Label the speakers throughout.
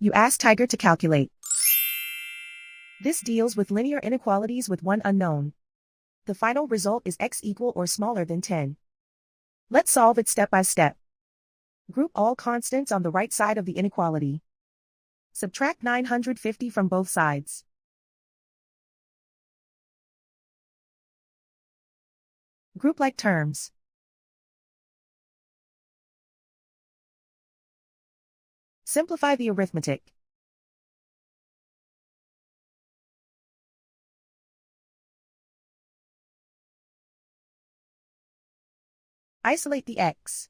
Speaker 1: You ask Tiger to calculate. This deals with linear inequalities with one unknown. The final result is x equal or smaller than 10. Let's solve it step by step. Group all constants on the right side of the inequality. Subtract 950 from both sides. Group like terms. Simplify the arithmetic. Isolate the x.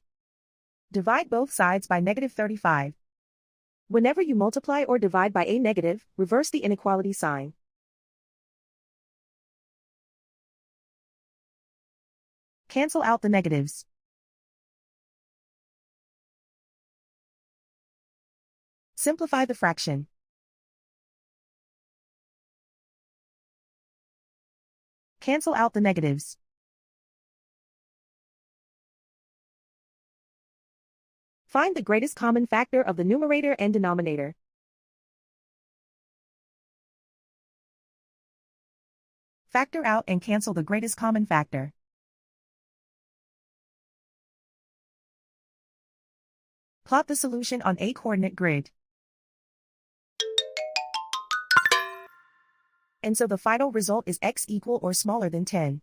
Speaker 1: Divide both sides by -35. Whenever you multiply or divide by a negative, reverse the inequality sign. Cancel out the negatives. Simplify the fraction. Cancel out the negatives. Find the greatest common factor of the numerator and denominator. Factor out and cancel the greatest common factor. Plot the solution on a coordinate grid. And so the final result is x equal or smaller than 10.